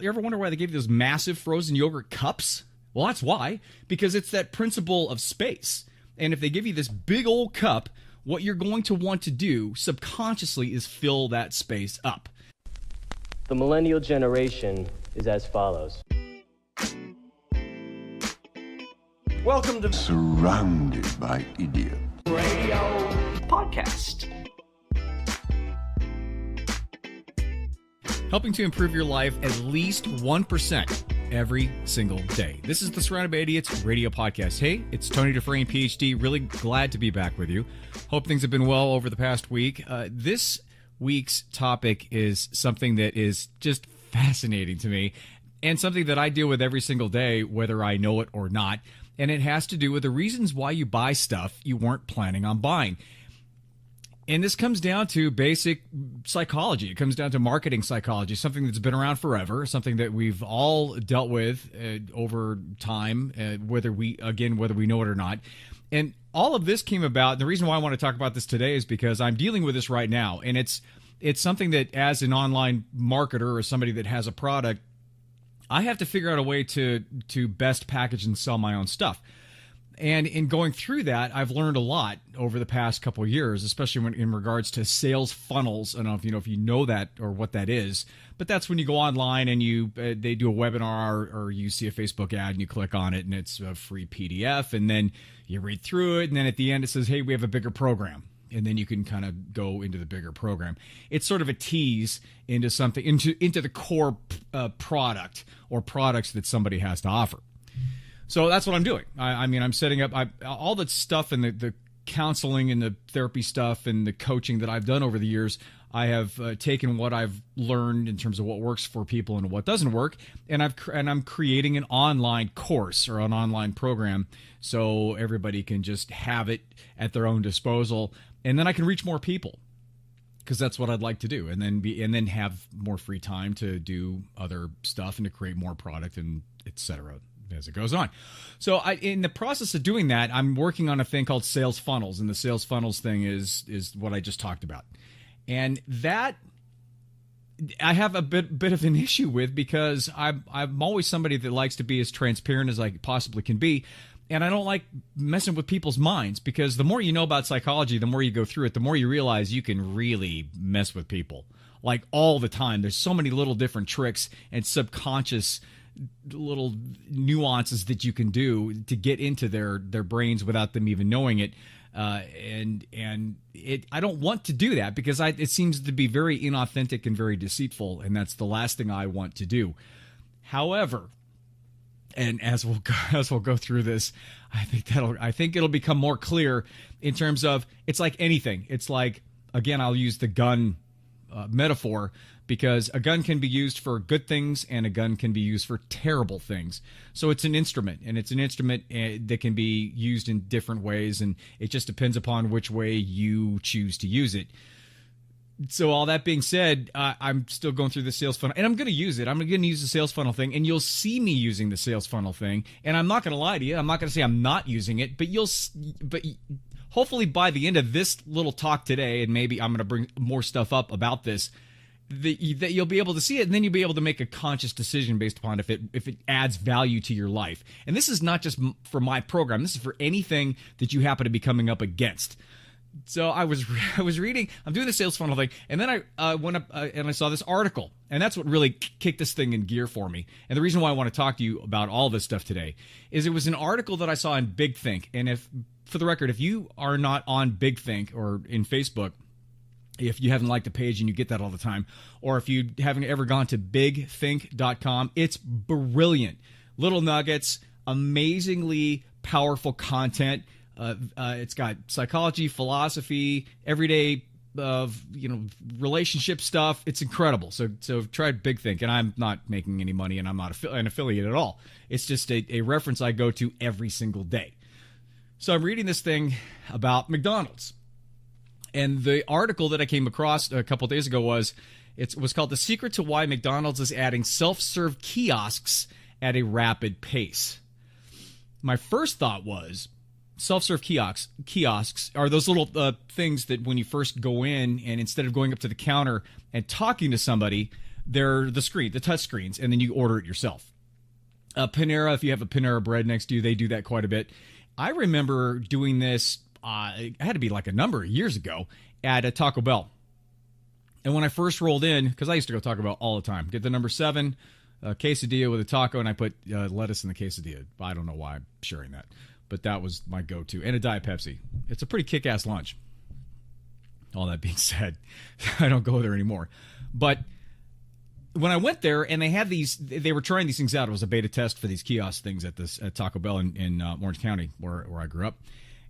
You ever wonder why they gave you those massive frozen yogurt cups? Well, that's why. Because it's that principle of space. And if they give you this big old cup, what you're going to want to do subconsciously is fill that space up. The millennial generation is as follows. Welcome to Surrounded by idiots. Radio Podcast. Helping to improve your life at least 1% every single day. This is the Surrounded by Idiots radio podcast. Hey, it's Tony Dufresne, PhD. Really glad to be back with you. Hope things have been well over the past week. This week's topic is something that is just fascinating to me and something that I deal with every single day, whether I know it or not. And it has to do with the reasons why you buy stuff you weren't planning on buying. And this comes down to basic psychology. It comes down to marketing psychology, something that's been around forever, something that we've all dealt with over time, whether we know it or not. And all of this came about. The reason why I want to talk about this today is because I'm dealing with this right now. And it's something that, as an online marketer or somebody that has a product, I have to figure out a way to best package and sell my own stuff. And in going through that, I've learned a lot over the past couple of years, especially when in regards to sales funnels. I don't know if you know that or what that is, but that's when you go online and they do a webinar or you see a Facebook ad and you click on it and it's a free PDF and then you read through it and then at the end it says, hey, we have a bigger program. And then you can kind of go into the bigger program. It's sort of a tease into something, into the core product or products that somebody has to offer. So that's what I'm doing. I mean, I'm setting up all the stuff and the counseling and the therapy stuff and the coaching that I've done over the years. I have taken what I've learned in terms of what works for people and what doesn't work, and I'm creating an online course or an online program so everybody can just have it at their own disposal, and then I can reach more people because that's what I'd like to do, and then have more free time to do other stuff and to create more product and etc. as it goes on. So in the process of doing that, I'm working on a thing called sales funnels, and the sales funnels thing is what I just talked about. And that I have a bit of an issue with because I'm always somebody that likes to be as transparent as I possibly can be. And I don't like messing with people's minds because the more you know about psychology, the more you go through it, the more you realize you can really mess with people like all the time. There's so many little different tricks and subconscious little nuances that you can do to get into their brains without them even knowing it. I don't want to do that because it seems to be very inauthentic and very deceitful, and that's the last thing I want to do. However, and as we'll go through this, I think it'll become more clear in terms of it's like anything. It's like, again, I'll use the gun metaphor because a gun can be used for good things and a gun can be used for terrible things. So it's an instrument, and it's an instrument that can be used in different ways, and it just depends upon which way you choose to use it. So all that being said, I'm still going through the sales funnel, and I'm going to use it. I'm going to use the sales funnel thing, and you'll see me using the sales funnel thing. And I'm not going to lie to you. I'm not going to say I'm not using it, but hopefully by the end of this little talk today, and maybe I'm going to bring more stuff up about this, that you'll be able to see it, and then you'll be able to make a conscious decision based upon if it adds value to your life. And this is not just for my program. This is for anything that you happen to be coming up against. So I was reading, I'm doing the sales funnel thing, and then I went up and I saw this article, and that's what really kicked this thing in gear for me. And the reason why I want to talk to you about all this stuff today is it was an article that I saw in Big Think. And for the record, if you are not on Big Think or in Facebook, if you haven't liked the page and you get that all the time, or if you haven't ever gone to bigthink.com, it's brilliant. Little nuggets, amazingly powerful content. It's got psychology, philosophy, everyday relationship stuff. It's incredible. So try Big Think, and I'm not making any money, and I'm not an affiliate at all. It's just a reference I go to every single day. So I'm reading this thing about McDonald's, and the article that I came across a couple days ago was called "The Secret to Why McDonald's is Adding Self-Serve Kiosks at a Rapid Pace." My first thought was, self-serve kiosks are those little things that when you first go in, and instead of going up to the counter and talking to somebody, They're the touch screens, and then you order it yourself. Panera, if you have a Panera Bread next to you, they do that quite a bit. I remember doing this, it had to be like a number of years ago, at a Taco Bell. And when I first rolled in, because I used to go Taco Bell all the time, get the number 7, quesadilla with a taco, and I put lettuce in the quesadilla. I don't know why I'm sharing that, but that was my go-to. And a Diet Pepsi. It's a pretty kick-ass lunch. All that being said, I don't go there anymore. But when I went there and they were trying these things out. It was a beta test for these kiosk things at Taco Bell in Orange County, where I grew up.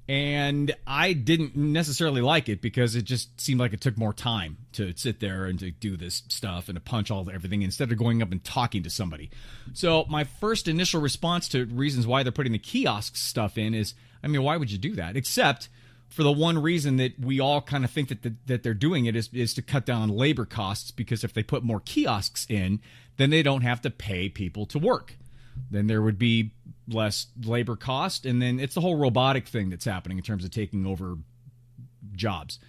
And I didn't necessarily like it because it just seemed like it took more time to sit there and to do this stuff and to punch everything instead of going up and talking to somebody. So my first initial response to reasons why they're putting the kiosk stuff in is, I mean, why would you do that? Except for the one reason that we all kind of think that they're doing it is to cut down on labor costs, because if they put more kiosks in, then they don't have to pay people to work. Then there would be less labor cost, and then it's the whole robotic thing that's happening in terms of taking over jobs.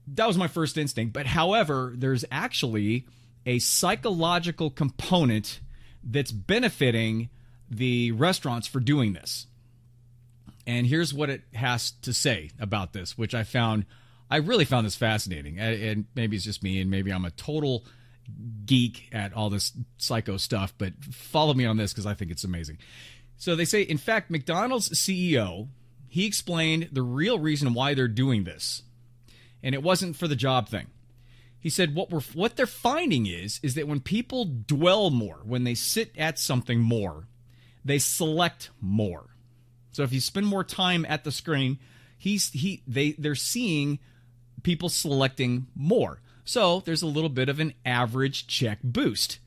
That was my first instinct. But however, there's actually a psychological component that's benefiting the restaurants for doing this. And here's what it has to say about this, which I really found this fascinating. And maybe it's just me, and maybe I'm a total geek at all this psycho stuff, but follow me on this because I think it's amazing. So they say, in fact, McDonald's CEO, he explained the real reason why they're doing this. And it wasn't for the job thing. He said what they're finding is that when people dwell more, when they sit at something more, they select more. So if you spend more time at the screen, they're seeing people selecting more. So there's a little bit of an average check boost.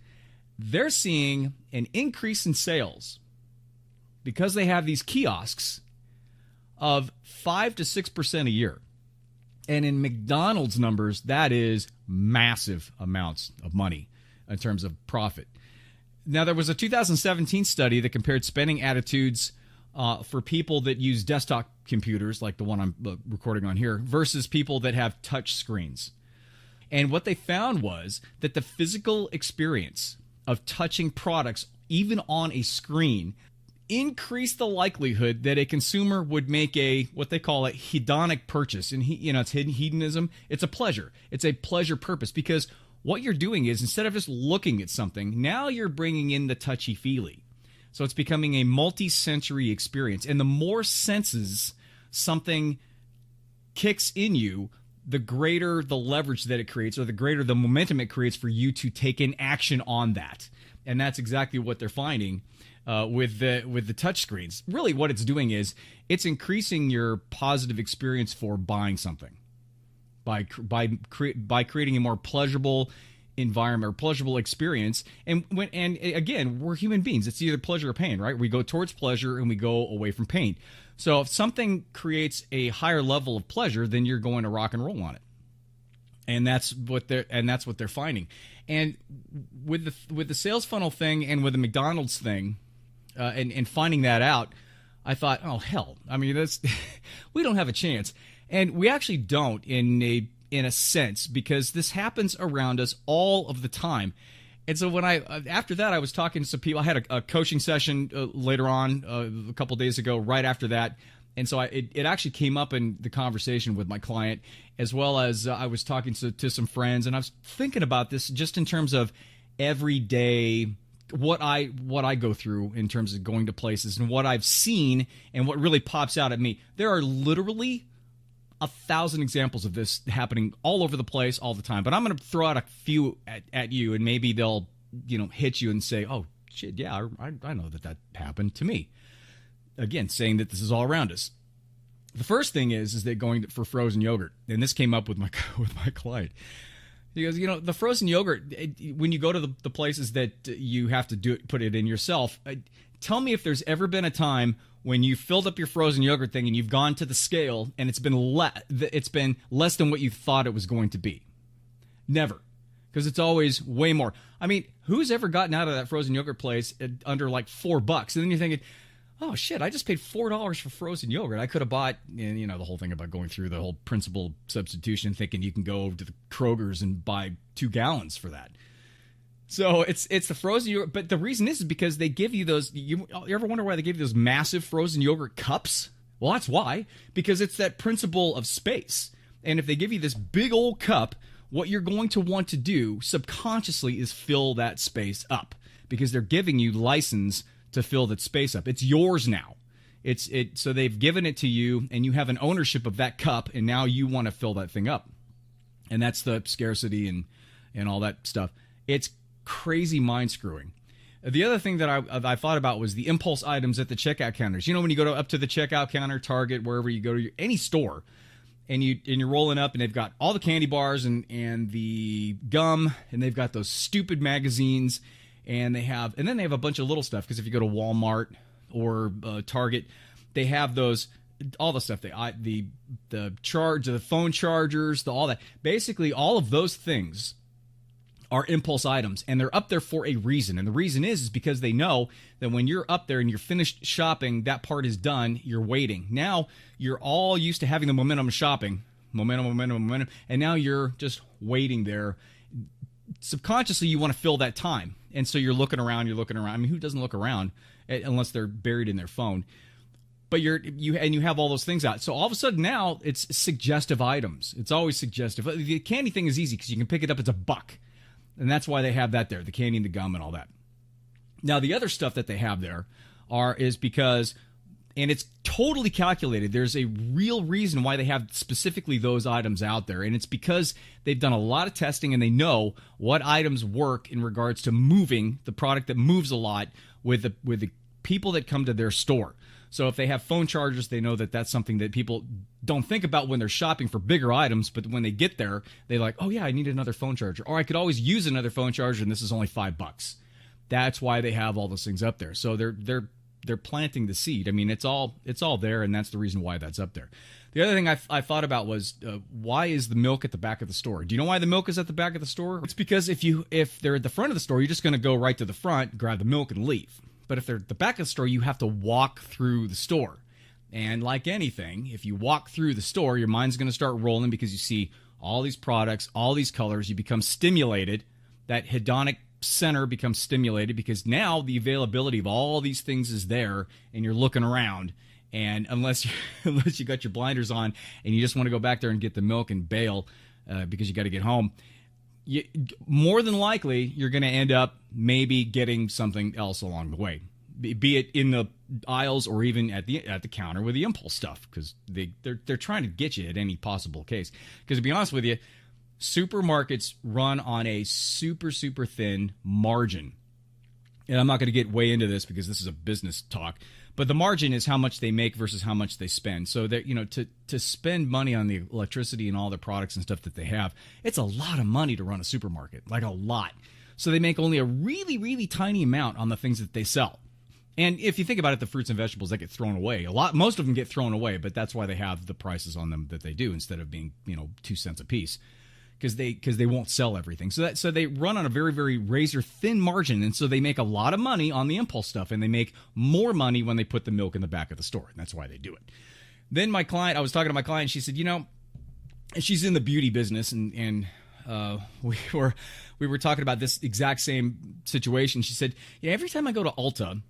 They're seeing an increase in sales because they have these kiosks of 5 to 6% a year. And in McDonald's numbers, that is massive amounts of money in terms of profit. Now, there was a 2017 study that compared spending attitudes for people that use desktop computers, like the one I'm recording on here, versus people that have touch screens. And what they found was that the physical experience of touching products, even on a screen, increased the likelihood that a consumer would make what they call a hedonic purchase. And it's hedonism. It's a pleasure. It's a pleasure purpose, because what you're doing is, instead of just looking at something, now you're bringing in the touchy-feely. So it's becoming a multi-sensory experience. And the more senses something kicks in you, the greater the leverage that it creates, or the greater the momentum it creates for you to take an action on that. And that's exactly what they're finding with the touch screens. Really, what it's doing is it's increasing your positive experience for buying something by creating a more pleasurable environment or pleasurable experience. And again, we're human beings. It's either pleasure or pain, right? We go towards pleasure and we go away from pain. So if something creates a higher level of pleasure, then you're going to rock and roll on it. And that's what they're finding. And with the sales funnel thing and with the McDonald's thing, and finding that out, I thought, oh hell, I mean, we don't have a chance. And we actually don't in a sense, because this happens around us all of the time. And so after that, I was talking to some people. I had a coaching session later on a couple days ago, right after that. And so it actually came up in the conversation with my client, as well as I was talking to some friends. And I was thinking about this just in terms of everyday, what I go through in terms of going to places and what I've seen and what really pops out at me. There are literally 1,000 examples of this happening all over the place all the time. But I'm going to throw out a few at you, and maybe they'll hit you and say, oh, shit, yeah, I know that happened to me. Again, saying that this is all around us. The first thing is that going for frozen yogurt, and this came up with my client. He goes, the frozen yogurt, when you go to the places that you have to put it in yourself, tell me if there's ever been a time when you filled up your frozen yogurt thing and you've gone to the scale and it's been less than what you thought it was going to be. Never. Because it's always way more. I mean, who's ever gotten out of that frozen yogurt place under like $4? And then you're thinking, oh shit, I just paid $4 for frozen yogurt. I could have bought, the whole thing about going through the whole principal substitution, thinking you can go to the Kroger's and buy 2 gallons for that. So it's the frozen yogurt, but the reason is because they give you those. You ever wonder why they give you those massive frozen yogurt cups? Well, that's why, because it's that principle of space. And if they give you this big old cup, what you're going to want to do subconsciously is fill that space up, because they're giving you license to fill that space up. It's yours now. So they've given it to you, and you have an ownership of that cup, and now you want to fill that thing up. And that's the scarcity and all that stuff. It's crazy mind screwing. The other thing that I thought about was the impulse items at the checkout counters. You know, when you go up to the checkout counter, Target, wherever you go to, any store, and you're rolling up, and they've got all the candy bars and the gum, and they've got those stupid magazines, and then they have a bunch of little stuff, because if you go to Walmart or Target, they have those, all the stuff, the phone chargers, all that. Basically, all of those things are impulse items, and they're up there for a reason. And the reason is because they know that when you're up there and you're finished shopping, that part is done, you're waiting. Now you're all used to having the momentum of shopping, momentum, and now you're just waiting there. Subconsciously, you want to fill that time, and so you're looking around. I mean, who doesn't look around unless they're buried in their phone? But you have all those things out. So all of a sudden now it's suggestive items. It's always suggestive. The candy thing is easy because you can pick it up. It's $1. And that's why they have that there, the candy and the gum and all that. Now, the other stuff that they have there is because, and it's totally calculated, there's a real reason why they have specifically those items out there. And it's because they've done a lot of testing, and they know what items work in regards to moving, the product that moves a lot with the people that come to their store. So if they have phone chargers, they know that that's something that people don't think about when they're shopping for bigger items, but when they get there, they're like, oh yeah, I need another phone charger, or I could always use another phone charger, and this is only $5. That's why they have all those things up there. So they're planting the seed. I mean, it's all there, and that's the reason why that's up there. The other thing I thought about was why is the milk at the back of the store? Do you know why the milk is at the back of the store? It's because if they're at the front of the store, you're just going to go right to the front, grab the milk, and leave. But if they're at the back of the store, you have to walk through the store. And like anything, if you walk through the store, your mind's going to start rolling because you see all these products, all these colors. You become stimulated. That hedonic center becomes stimulated because now the availability of all these things is there, and you're looking around. And unless you got your blinders on and you just want to go back there and get the milk and bail because you got to get home, more than likely, you're going to end up maybe getting something else along the way, be it in the aisles or even at the counter with the impulse stuff, because they're trying to get you at any possible case. Because to be honest with you, supermarkets run on a super, super thin margin. And I'm not going to get way into this because this is a business talk, but the margin is how much they make versus how much they spend. So that, to spend money on the electricity and all the products and stuff that they have, it's a lot of money to run a supermarket, like a lot. So they make only a really, really tiny amount on the things that they sell. And if you think about it, the fruits and vegetables that get thrown away, most of them get thrown away, but that's why they have the prices on them that they do instead of being, 2 cents a piece. Because they won't sell everything. So they run on a very, very razor thin margin, and so they make a lot of money on the impulse stuff, and they make more money when they put the milk in the back of the store, and that's why they do it. Then I was talking to my client, she said, and she's in the beauty business, and we were talking about this exact same situation. She said, every time I go to Ulta,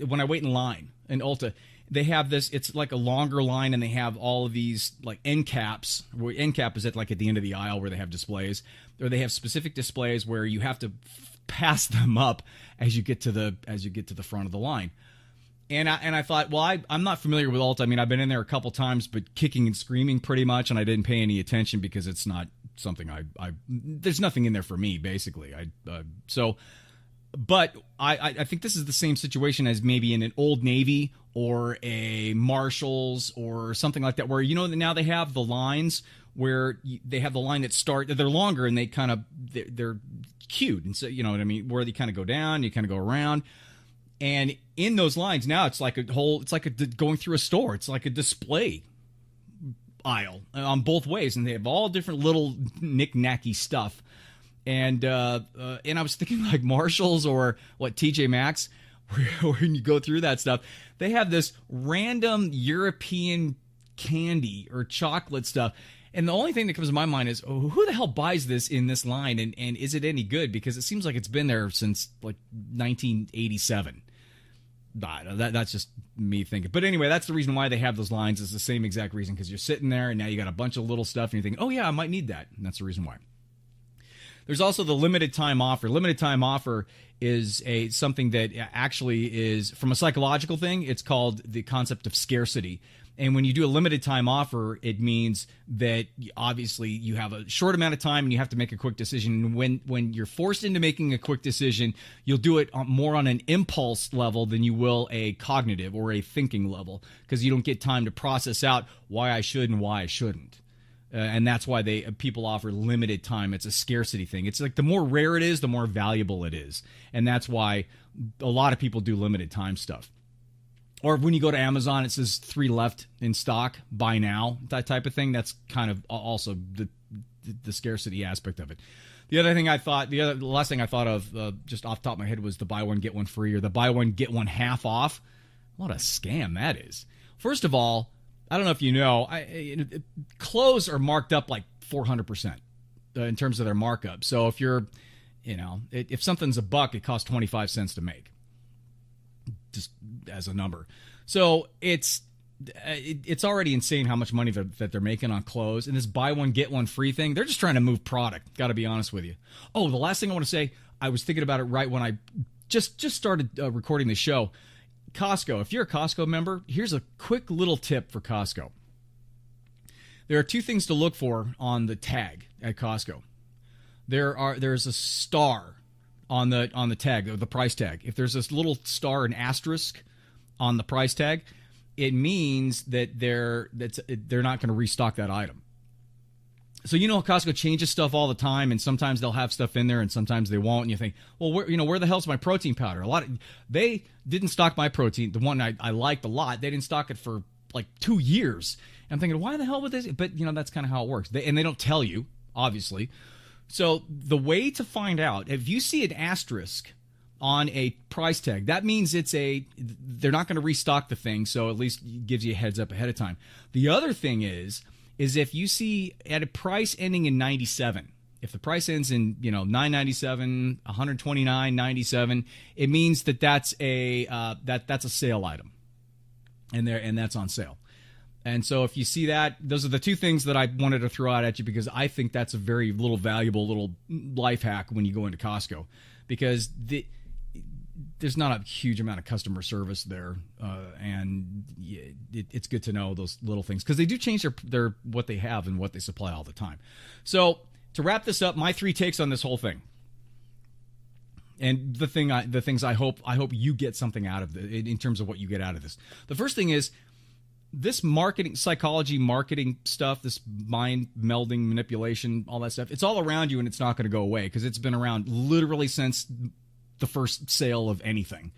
when I wait in line in Ulta, they have this, it's like a longer line, and they have all of these like end caps, where end cap is at the end of the aisle where they have displays, or they have specific displays where you have to pass them up as you get to the front of the line. And I thought, well, I'm not familiar with Ulta. I mean, I've been in there a couple times, but kicking and screaming pretty much, and I didn't pay any attention because it's not something there's nothing in there for me, basically. But I think this is the same situation as maybe in an Old Navy or a Marshall's or something like that, where now they have the lines where they have the line that they're longer, and they're queued, and so what I mean, where they kind of go down, you kind of go around, and in those lines now it's like going through a store. It's like a display aisle on both ways, and they have all different little knick-knacky stuff. And I was thinking like Marshalls or TJ Maxx, where when you go through that stuff, they have this random European candy or chocolate stuff, And the only thing that comes to my mind is, oh, who the hell buys this in this line, and is it any good? Because it seems like it's been there since like 1987. That's just me thinking. But anyway, that's the reason why they have those lines. It's the same exact reason, because you're sitting there and now you got a bunch of little stuff and you're thinking, oh yeah, I might need that. And that's the reason why. There's also the limited time offer. Limited time offer is something that actually is, from a psychological thing, it's called the concept of scarcity. And when you do a limited time offer, it means that obviously you have a short amount of time and you have to make a quick decision. When you're forced into making a quick decision, you'll do it more on an impulse level than you will a cognitive or a thinking level, because you don't get time to process out why I should and why I shouldn't. And that's why people offer limited time. It's a scarcity thing. It's like the more rare it is, the more valuable it is. And that's why a lot of people do limited time stuff. Or when you go to Amazon, it says 3 left in stock, buy now, that type of thing. That's kind of also the scarcity aspect of it. The last thing I thought of just off the top of my head was the buy one, get one free, or the buy one, get one half off. What a scam that is. First of all, I don't know if you know, clothes are marked up like 400% in terms of their markup. So if you're, if something's $1, it costs 25 cents to make. Just as a number. So it's already insane how much money that they're making on clothes. And this buy one, get one free thing, they're just trying to move product. Got to be honest with you. Oh, the last thing I want to say, I was thinking about it right when I just started recording the show. Costco. If you're a Costco member, here's a quick little tip for Costco. There are 2 things to look for on the tag at Costco. There's a star on the tag, or the price tag. If there's this little star, an asterisk on the price tag, it means that they're not going to restock that item. So Costco changes stuff all the time, and sometimes they'll have stuff in there, and sometimes they won't. And you think, well, where the hell's my protein powder? They didn't stock my protein, the one I liked a lot. They didn't stock it for like 2 years. And I'm thinking, why the hell would this? But that's kind of how it works. They don't tell you, obviously. So the way to find out, if you see an asterisk on a price tag, that means they're not going to restock the thing, so at least it gives you a heads up ahead of time. The other thing is if you see at a price ending in 97, if the price ends in $9.97, $129.97, it means that's a sale item, and that's on sale. And so if you see that, those are the 2 things that I wanted to throw out at you, because I think that's a very little valuable little life hack when you go into Costco, because there's not a huge amount of customer service there, and it's good to know those little things, because they do change their what they have and what they supply all the time. So to wrap this up, my 3 takes on this whole thing, and the things I hope you get something out of it in terms of what you get out of this. The first thing is, this marketing stuff, this mind melding, manipulation, all that stuff, it's all around you, and it's not going to go away, because it's been around literally since the first sale of anything,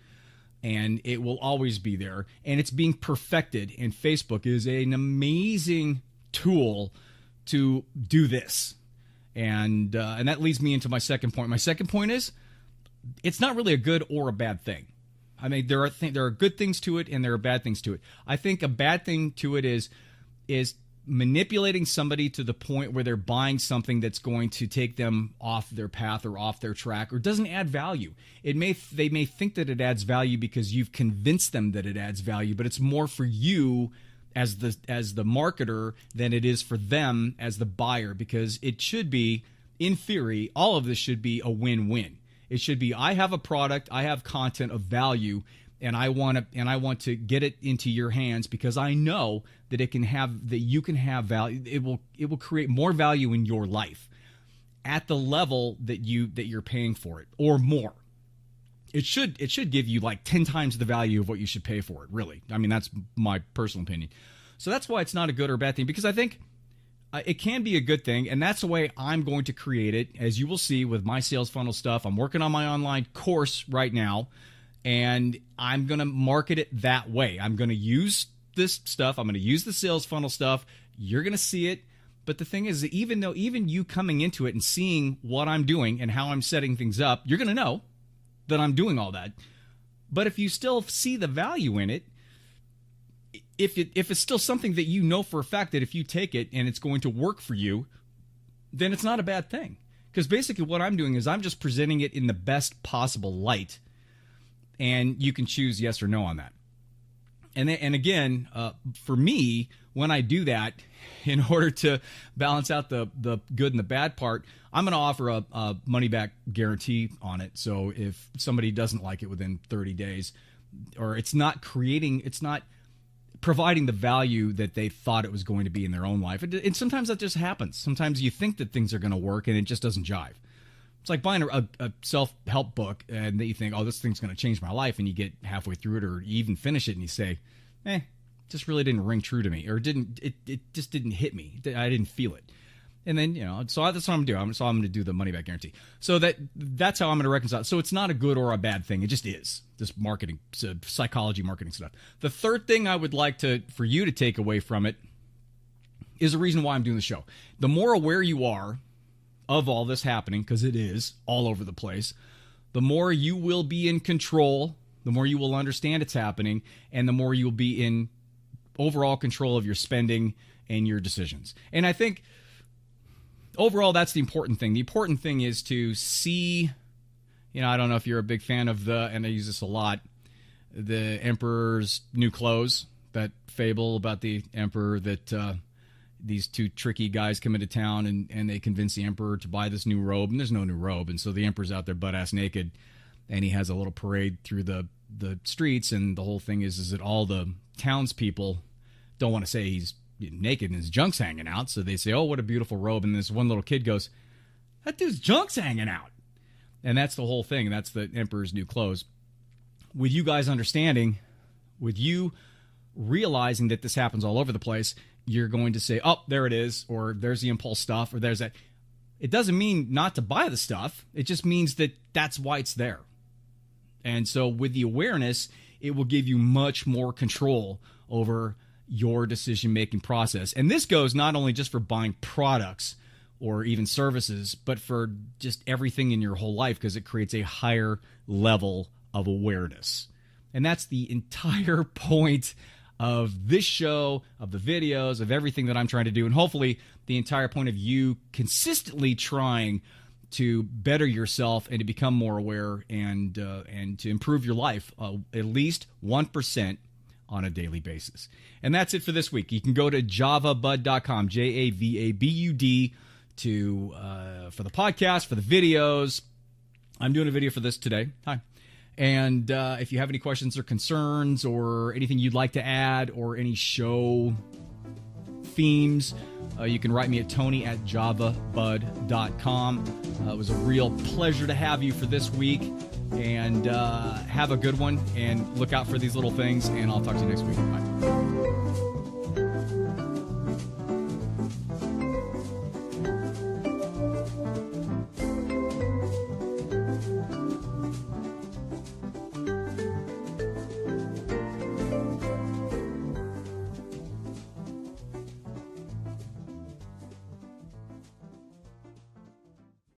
and it will always be there, and it's being perfected. And Facebook is an amazing tool to do this, and that leads me into my second point. My second point is, it's not really a good or a bad thing. I mean, there are good things to it, and there are bad things to it. I think a bad thing to it is manipulating somebody to the point where they're buying something that's going to take them off their path or off their track, or doesn't add value. They may think that it adds value because you've convinced them that it adds value, but it's more for you as the marketer than it is for them as the buyer, because it should be, in theory, all of this should be a win-win. It should be, I have a product, I have content of value, and I want to get it into your hands because I know that you can have value. It will create more value in your life at the level that you're paying for it, or more. It should give you like 10 times the value of what you should pay for it, really. I mean, that's my personal opinion. So that's why it's not a good or bad thing, because I think it can be a good thing, and that's the way I'm going to create it, as you will see with my sales funnel stuff. I'm working on my online course right now, and I'm going to market it that way. I'm going to use this stuff. I'm going to use the sales funnel stuff. You're going to see it. But the thing is that even you coming into it and seeing what I'm doing and how I'm setting things up, you're going to know that I'm doing all that. But if you still see the value in it, if it's still something that you know for a fact that if you take it and it's going to work for you, then it's not a bad thing. Because basically what I'm doing is I'm just presenting it in the best possible light, and you can choose yes or no on that. And again, for me, when I do that, in order to balance out the good and the bad part, I'm going to offer a money-back guarantee on it. So if somebody doesn't like it within 30 days, or it's not providing the value that they thought it was going to be in their own life, and sometimes that just happens. Sometimes you think that things are going to work, and it just doesn't jive. It's like buying a self-help book, and that you think, oh, this thing's going to change my life, and you get halfway through it, or you even finish it, and you say, just really didn't ring true to me, or it just didn't hit me. I didn't feel it. And then, so that's what I'm going to do. I'm going to do the money-back guarantee. So that's how I'm going to reconcile it. So it's not a good or a bad thing. It just is. This marketing, psychology marketing stuff. The third thing I would like for you to take away from it is the reason why I'm doing the show. The more aware you are of all this happening, because it is all over the place, the more you will be in control, the more you will understand it's happening, and the more you will be in overall control of your spending and your decisions. And I think overall, that's the important thing. The important thing is to see, I don't know if you're a big fan of and I use this a lot, the Emperor's New Clothes, that fable about the Emperor that these two tricky guys come into town and they convince the Emperor to buy this new robe, and there's no new robe. And so the Emperor's out there butt-ass naked, and he has a little parade through the streets, and the whole thing is that all the townspeople don't want to say he's naked and his junk's hanging out, so they say, oh, what a beautiful robe, and this one little kid goes, that dude's junk's hanging out. And that's the whole thing. That's the Emperor's New Clothes. With you guys understanding, with you realizing that this happens all over the place, you're going to say, oh, there it is, or there's the impulse stuff, or there's that. It doesn't mean not to buy the stuff. It just means that that's why it's there. And so with the awareness, it will give you much more control over your decision-making process. And this goes not only just for buying products or even services, but for just everything in your whole life, because it creates a higher level of awareness. And that's the entire point of this show, of the videos, of everything that I'm trying to do, and hopefully the entire point of you consistently trying to better yourself and to become more aware and to improve your life at least 1% on a daily basis. And that's it for this week. You can go to javabud.com, JAVABUD, for the podcast, for the videos. I'm doing a video for this today. Hi. And if you have any questions or concerns or anything you'd like to add or any show themes, you can write me at tony@javabud.com. It was a real pleasure to have you for this week. And have a good one. And look out for these little things. And I'll talk to you next week. Bye.